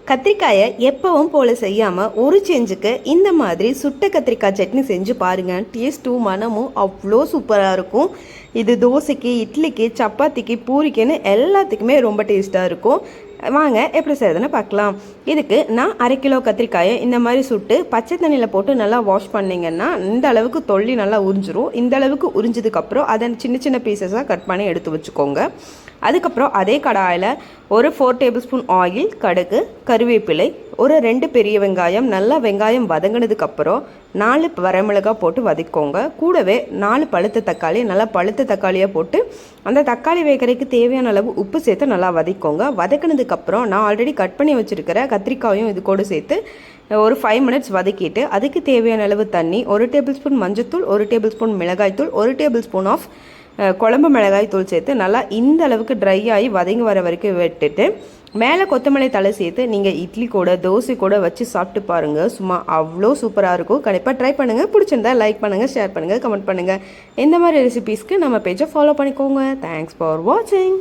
கத்திரிக்காயை எப்பவும் போல் செய்யாமல் ஒரு சேஞ்சுக்கு இந்த மாதிரி சுட்ட கத்திரிக்காய் சட்னி செஞ்சு பாருங்கள். டேஸ்ட்டும் மனமும் அவ்வளோ சூப்பராக இருக்கும். இது தோசைக்கு, இட்லிக்கு, சப்பாத்திக்கு, பூரிக்குன்னு எல்லாத்துக்குமே ரொம்ப டேஸ்ட்டாக இருக்கும். வாங்க எப்படி செய்யறதுன்னு பார்க்கலாம். இதுக்கு நான் 1/2 கிலோ கத்திரிக்காயை இந்த மாதிரி சுட்டு பச்சை தண்ணியில் போட்டு நல்லா வாஷ் பண்ணிங்கன்னா இந்த அளவுக்கு தொல்லி நல்லா உறிஞ்சிரும். இந்த அளவுக்கு உறிஞ்சதுக்கப்புறம் அதை சின்ன சின்ன பீசஸாக கட் பண்ணி எடுத்து வச்சுக்கோங்க. அதுக்கப்புறம் அதே கடாயில் ஒரு 4 டேபிள் ஸ்பூன் ஆயில், கடுகு, கருவேப்பிலை, ஒரு 2 பெரிய வெங்காயம், நல்லா வெங்காயம் வதங்கினதுக்கப்புறம் 4 வரமிளகாய் போட்டு வதக்கிக்கோங்க. கூடவே 4 பழுத்த தக்காளி, நல்லா பழுத்த தக்காளியாக போட்டு அந்த தக்காளி வேகறதுக்கு தேவையான அளவு உப்பு சேர்த்து நல்லா வதக்கிக்கோங்க. வதக்கினதுக்கப்புறம் நான் ஆல்ரெடி கட் பண்ணி வச்சுருக்கிற கத்திரிக்காயும் இது கூட சேர்த்து ஒரு 5 மினிட்ஸ் வதக்கிட்டு அதுக்கு தேவையான அளவு தண்ணி, 1 டேபிள் ஸ்பூன் மஞ்சத்தூள், 1 டேபிள் ஸ்பூன் மிளகாய்த்தூள், 1 டேபிள் ஸ்பூன் ஆஃப் குழம்பு மிளகாய் தூள் சேர்த்து நல்லா இந்த அளவுக்கு ட்ரை ஆகி வதங்கி வர வரைக்கும் விட்டுட்டு மேலே கொத்தமல்லி தழை சேர்த்து நீங்கள் இட்லி கூட தோசை கூட வச்சு சாப்பிட்டு பாருங்கள். சும்மா அவ்வளோ சூப்பராக இருக்கும். கண்டிப்பாக ட்ரை பண்ணுங்கள். பிடிச்சிருந்தா லைக் பண்ணுங்கள், ஷேர் பண்ணுங்கள், கமெண்ட் பண்ணுங்கள். இந்த மாதிரி ரெசிபீஸ்க்கு நம்ம பேஜை ஃபாலோ பண்ணிக்கோங்க. தேங்க்ஸ் ஃபார் வாட்சிங்.